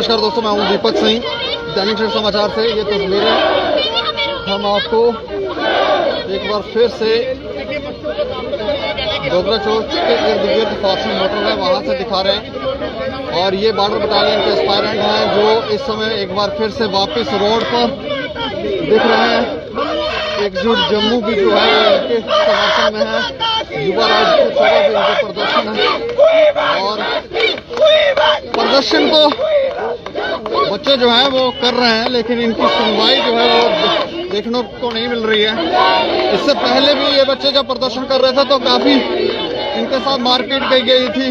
नमस्कार दोस्तों, मैं हूं दीपक सिंह, दैनिक सवेरा समाचार से। ये तस्वीरें हम आपको एक बार फिर से डोगरा चौक के इर्द गिर्द फासिल मोटर है वहां से दिखा रहे हैं। और ये बॉर्डर बटालियन के एस्पायरेंट हैं जो इस समय एक बार फिर से वापस रोड पर दिख रहे हैं। एकजुट जम्मू भी जो है वो इनके समर्थन में है। युवा राजपूत सभा भी इनके प्रदर्शन है और प्रदर्शन तो बच्चे जो हैं वो कर रहे हैं, लेकिन इनकी सुनवाई जो है वो देखने को नहीं मिल रही है। इससे पहले भी ये बच्चे जब प्रदर्शन कर रहे थे तो काफी इनके साथ मारपीट की गई थी।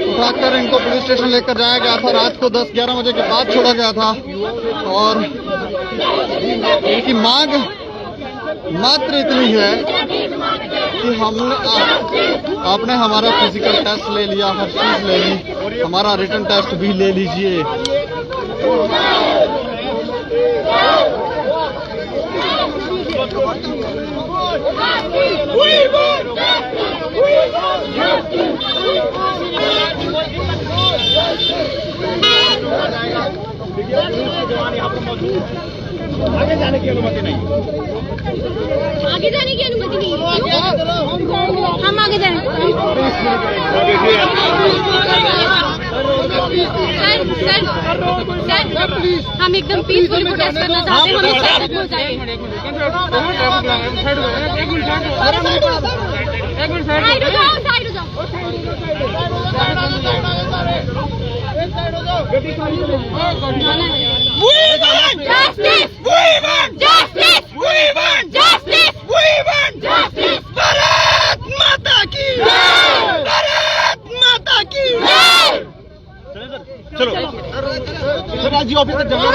उठाकर इनको पुलिस स्टेशन लेकर जाया गया था। रात को 10-11 बजे के बाद छोड़ा गया था और इनकी मांग मात्र इतनी है कि आपने हमारा फिजिकल टेस्ट ले लिया, हर चीज ले ली, हमारा रिटन टेस्ट भी ले लीजिए। आगे जाने की अनुमति नहीं, आगे जाने की अनुमति नहीं। हम आगे जाएं। सर, हम एकदम पीसफुली प्रोटेस्ट करना चाहते हैं। हमें साइड हो जाए। साइड हो जाओ। We want justice! We want justice! We want justice! We want justice! Bharat माता की जय! भारत माता की जय! चलो राज्य ऑफिस तक जमा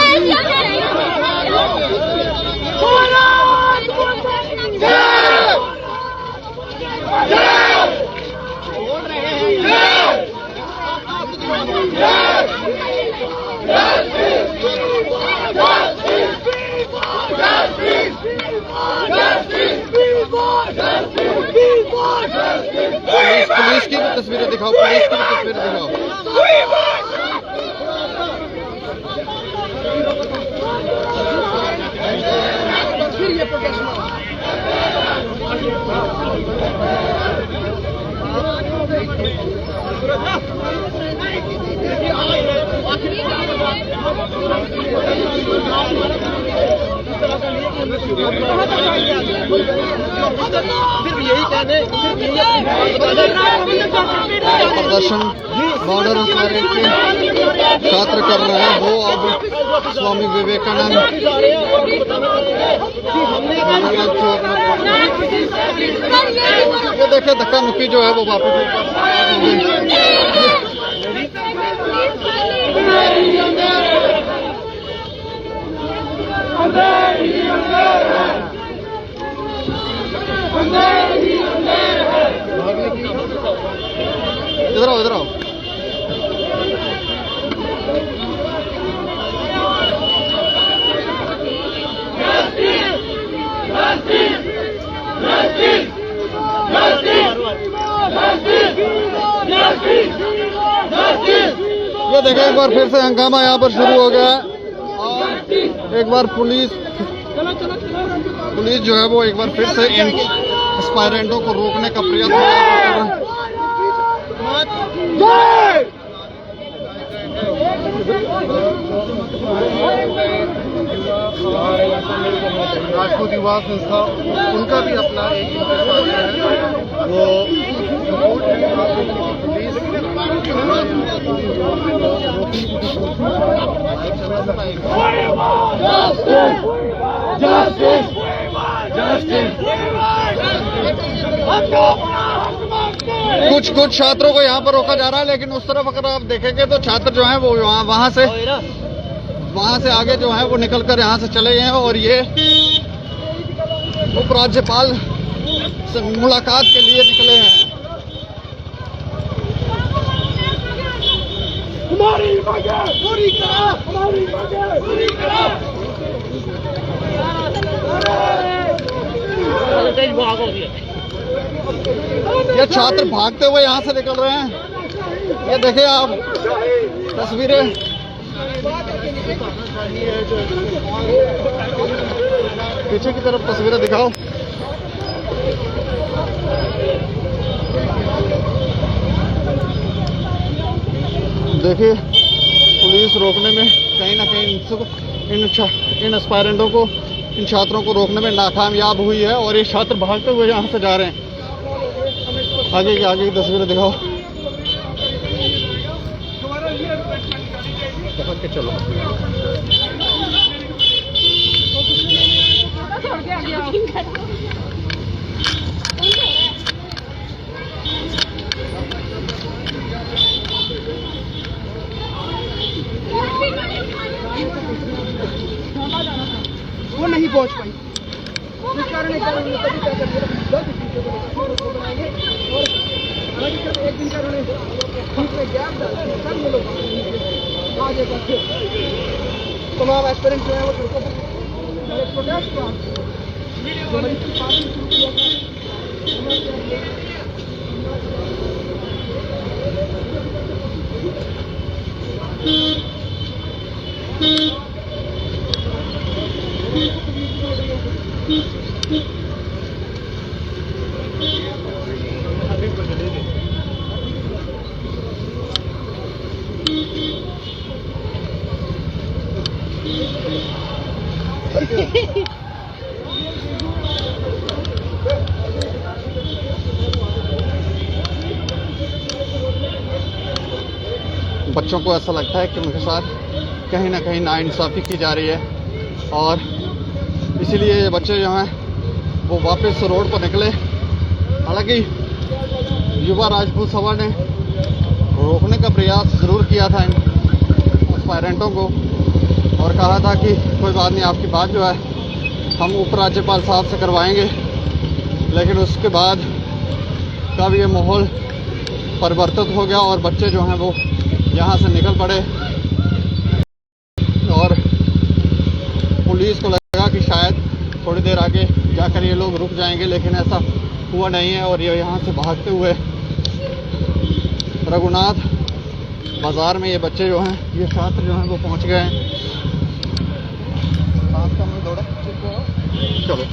पुलिस की भी तस्वीरें दिखाओ, पुलिस की भी तस्वीरें दिखाओ। प्रदर्शन बॉर्डर के छात्र कर रहे हैं, वो अब स्वामी विवेकानंद ये देखे धक्का मुक्की जो है वो वापस इधर आओ, इधर आओ। ये देखें, एक बार फिर से हंगामा यहाँ पर शुरू हो गया और एक बार पुलिस जो है वो एक बार फिर से इन एस्पायरेंटों को रोकने का प्रयास कर रहा है। राजपूत युवा संस्था, उनका भी अपना एक है वो कुछ छात्रों को यहाँ पर रोका जा रहा है, लेकिन उस तरफ अगर आप देखेंगे तो छात्र जो हैं वो वहाँ से आगे जो है वो निकलकर यहाँ से चले गए हैं और ये उपराज्यपाल से मुलाकात के लिए निकले हैं। हमारी मांगे पूरी करो, हमारी मांगे पूरी करो। ये छात्र भागते हुए यहाँ से निकल रहे हैं। ये देखिए आप तस्वीरें पीछे की तरफ तस्वीरें दिखाओ। देखिए पुलिस रोकने में कहीं ना कहीं इन एस्पायरेंटों को, इन छात्रों को रोकने में नाकामयाब हुई है और ये छात्र भागते हुए यहाँ से जा रहे हैं। आगे की तस्वीरें दिखाओ। के चलो वो नहीं पहुंच पाई, जिस कारण एक दिन का उन्होंने बीच में गैप डाल सब ये लोग आगे बढ़े। तमाम एस्पिरेंट जो है वो प्रोटेस्ट का शुरू किया बच्चों को ऐसा लगता है कि उनके साथ कहीं ना कहीं नाइंसाफ़ी की जा रही है और इसीलिए ये बच्चे जो हैं वो वापस रोड पर निकले। हालांकि युवा राजपूत सभा ने रोकने का प्रयास ज़रूर किया था इन एस्पायरेंटों को और कहा था कि कोई बात नहीं, आपकी बात जो है हम उपराज्यपाल साहब से करवाएंगे, लेकिन उसके बाद कब ये माहौल परिवर्तित हो गया और बच्चे जो हैं वो यहाँ से निकल पड़े और पुलिस को लगा कि शायद थोड़ी देर आगे जाकर ये लोग रुक जाएंगे, लेकिन ऐसा हुआ नहीं है और ये यहाँ से भागते हुए रघुनाथ बाज़ार में ये बच्चे जो हैं, ये छात्र जो हैं वो पहुँच गए हैं। चलो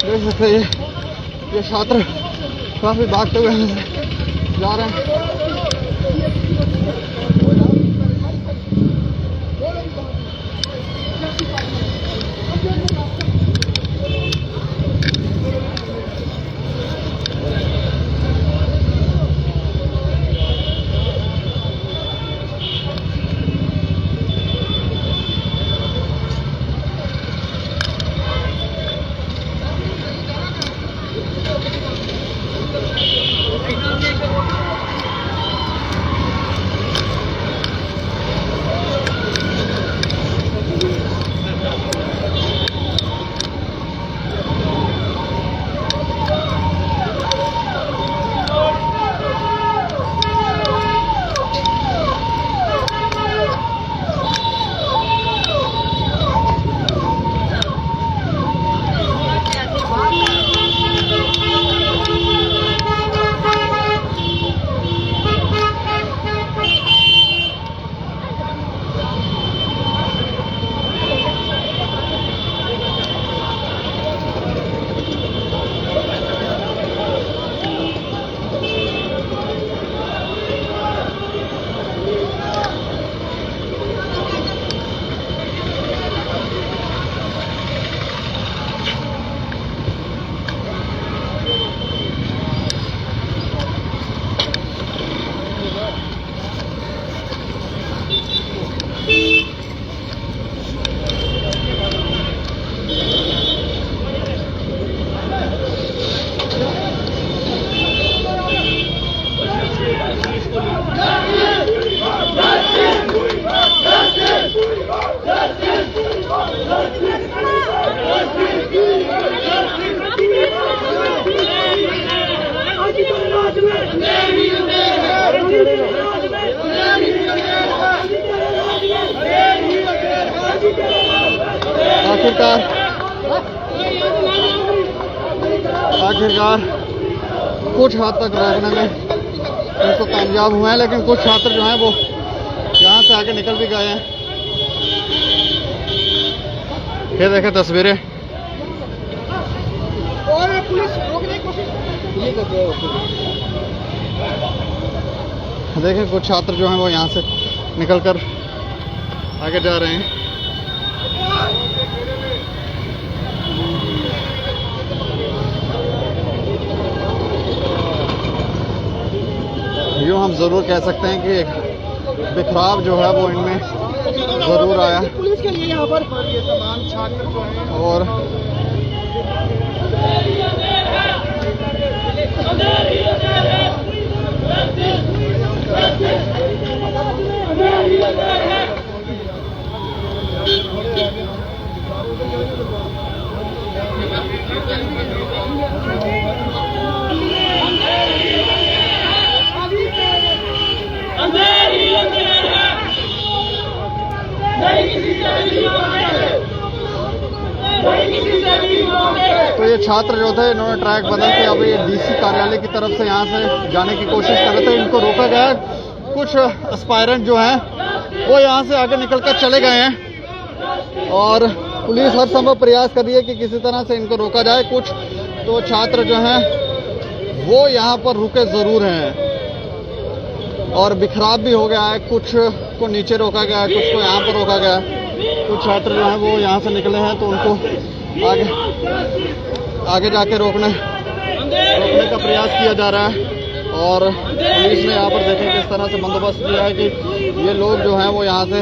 देख सकते हैं ये छात्र काफी भागते हुए जा रहे हैं। आखिरकार कुछ हद तक रोकने में इनको कामयाब हुए हैं, लेकिन कुछ छात्र जो हैं वो यहाँ से आगे निकल भी गए हैं। ये देखें तस्वीरें। और पुलिस रोकने की कोशिश ये करते हैं। देखें कुछ छात्र जो हैं वो यहाँ से निकलकर आगे जा रहे हैं। यूँ हम ज़रूर कह सकते हैं कि एक बिखराव जो है वो इनमें ज़रूर आया। पुलिस के लिए यहाँ पर ये तमाम छात्र जो हैं और तो ये छात्र जो थे इन्होंने ट्रैक बदल के अब ये डीसी कार्यालय की तरफ से यहाँ से जाने की कोशिश कर रहे थे। इनको रोका गया। कुछ एस्पायरेंट जो हैं वो यहाँ से आगे निकलकर चले गए हैं और पुलिस हर संभव प्रयास कर रही है कि किसी तरह से इनको रोका जाए। कुछ तो छात्र जो हैं वो यहाँ पर रुके ज़रूर हैं और बिखराव भी हो गया है। कुछ को नीचे रोका गया है, कुछ को यहाँ पर रोका गया है। कुछ छात्र जो हैं वो यहाँ से निकले हैं तो उनको आगे जाके रोकने का प्रयास किया जा रहा है। और पुलिस ने यहाँ पर देखें किस तरह से बंदोबस्त किया है कि ये लोग जो हैं वो यहाँ से,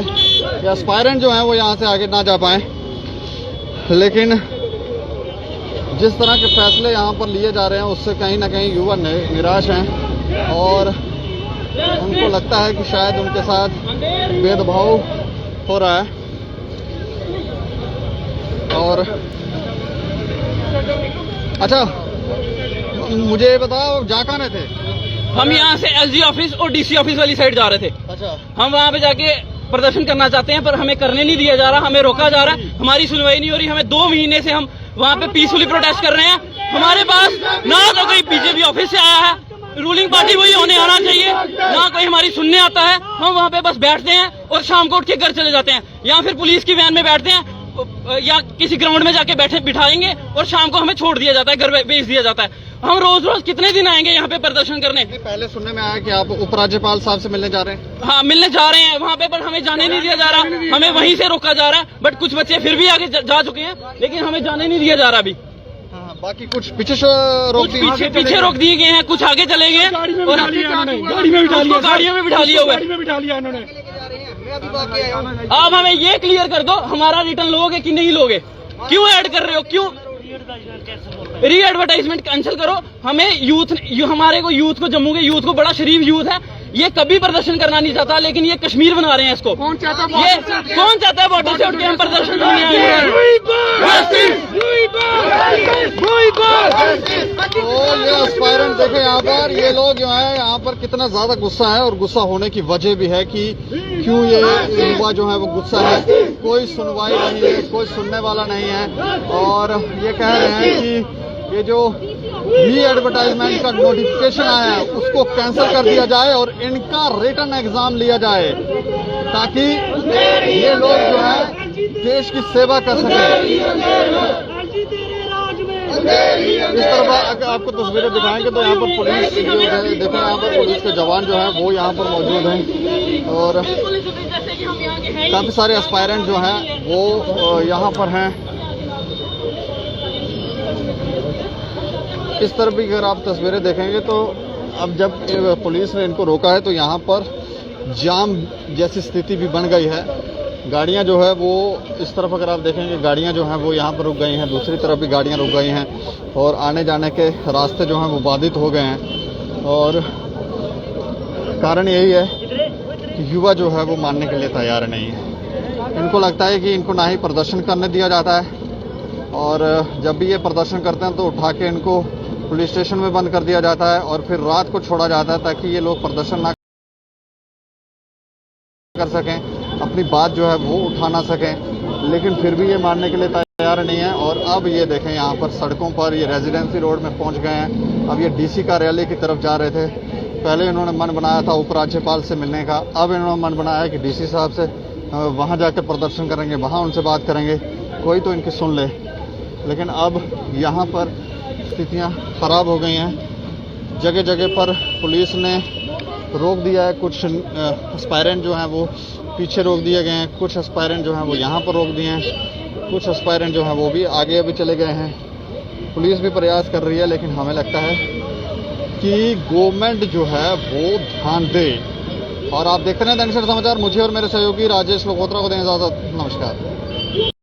या एस्पायरेंट जो हैं वो यहाँ से आगे ना जा पाएँ। लेकिन जिस तरह के फैसले यहाँ पर लिए जा रहे हैं उससे कहीं ना कहीं युवा निराश हैं और उनको लगता है कि शायद उनके साथ भेदभाव हो रहा है। और अच्छा, मुझे ये बताओ जा कहाँ रहे थे? हम यहाँ से एसडी ऑफिस और डीसी ऑफिस वाली साइड जा रहे थे। अच्छा, हम वहाँ पे जाके प्रदर्शन करना चाहते हैं पर हमें करने नहीं दिया जा रहा, हमें रोका जा रहा है, हमारी सुनवाई नहीं हो रही। हमें 2 महीने से हम वहाँ पे पीसफुली प्रोटेस्ट कर रहे हैं। हमारे पास ना तो कोई बीजेपी ऑफिस से आया है, रूलिंग पार्टी वही होने आना चाहिए, ना कोई हमारी सुनने आता है। हम वहाँ पे बस बैठते हैं और शाम को उठ के घर चले जाते हैं, या फिर पुलिस की वैन में बैठते हैं या किसी ग्राउंड में जाके बिठाएंगे और शाम को हमें छोड़ दिया जाता है, घर भेज दिया जाता है। हम रोज रोज कितने दिन आएंगे यहाँ पे प्रदर्शन करने? पहले सुनने में आया कि आप उपराज्यपाल साहब से मिलने जा रहे हैं। हाँ, मिलने जा रहे हैं वहाँ पे, पर हमें जाने नहीं दिया जा रहा, हमें वहीं से रोका जा रहा है। बट कुछ बच्चे फिर भी आगे जा चुके हैं, लेकिन हमें जाने नहीं दिया जा रहा अभी। हाँ, बाकी कुछ पीछे पीछे रोक दिए गए हैं, कुछ आगे चले गए और गाड़ियों में बिठा लिया हुआ है। अब हमें ये क्लियर कर दो, हमारा रिटर्न लोगे कि नहीं लोगे? क्यों ऐड कर रहे हो? क्यों री एडवर्टाइजमेंट कैंसिल करो? हमें हमारे को यूथ को, जम्मू के यूथ को, बड़ा शरीफ यूथ है, ये कभी प्रदर्शन करना नहीं चाहता, लेकिन ये कश्मीर बना रहे हैं इसको। कौन चाहता है बॉर्डर से उठ के हम प्रदर्शन करने आए हैं? तो ये एस्पायरेंट देखे यहाँ पर, ये लोग जो है यहाँ पर कितना ज्यादा गुस्सा है और गुस्सा होने की वजह भी है कि क्यों ये युवा जो है वो गुस्सा है। कोई सुनवाई नहीं है, कोई सुनने वाला नहीं है और ये कह रहे हैं कि ये जो री एडवर्टाइजमेंट का नोटिफिकेशन आया है उसको कैंसिल कर दिया जाए और इनका रिटन एग्जाम लिया जाए, ताकि ये लोग जो है देश की सेवा कर सकें। इस तरफ आपको तस्वीरें दिखाएंगे तो यहाँ पर पुलिस जो है, देखो यहाँ पर पुलिस के जवान जो हैं वो यहाँ पर मौजूद हैं और काफी सारे एस्पायरेंट जो हैं वो यहाँ पर हैं। इस तरफ भी अगर आप तस्वीरें देखेंगे तो अब जब पुलिस ने इनको रोका है तो यहाँ पर जाम जैसी स्थिति भी बन गई है। गाड़ियाँ जो है वो इस तरफ अगर आप देखेंगे गाड़ियाँ जो हैं वो यहाँ पर रुक गई हैं, दूसरी तरफ भी गाड़ियाँ रुक गई हैं और आने जाने के रास्ते जो हैं वो बाधित हो गए हैं। और कारण यही है कि युवा जो है वो मानने के लिए तैयार नहीं है। इनको लगता है कि इनको ना ही प्रदर्शन करने दिया जाता है और जब भी ये प्रदर्शन करते हैं तो उठा के इनको पुलिस स्टेशन में बंद कर दिया जाता है और फिर रात को छोड़ा जाता है ताकि ये लोग प्रदर्शन ना कर सकें, अपनी बात जो है वो उठा ना सकें। लेकिन फिर भी ये मानने के लिए तैयार नहीं है। और अब ये देखें यहाँ पर सड़कों पर ये रेजिडेंसी रोड में पहुँच गए हैं। अब ये डीसी कार्यालय की तरफ जा रहे थे। पहले इन्होंने मन बनाया था उपराज्यपाल से मिलने का, अब इन्होंने मन बनाया कि डीसी साहब से वहाँ जाकर प्रदर्शन करेंगे, वहाँ उनसे बात करेंगे, कोई तो इनकी सुन ले। लेकिन अब यहाँ पर स्थितियाँ खराब हो गई हैं। जगह जगह पर पुलिस ने रोक दिया है। कुछ एस्पायरेंट जो हैं वो पीछे रोक दिए गए हैं, कुछ एस्पायरेंट जो हैं वो यहाँ पर रोक दिए हैं, कुछ एस्पायरेंट जो हैं वो भी आगे अभी चले गए हैं। पुलिस भी प्रयास कर रही है, लेकिन हमें लगता है कि गवर्नमेंट जो है वो ध्यान दे। और आप देखते हैं दैनिक सवेरा समाचार। मुझे और मेरे सहयोगी राजेश लोकोत्रा को दें इजाजत। नमस्कार।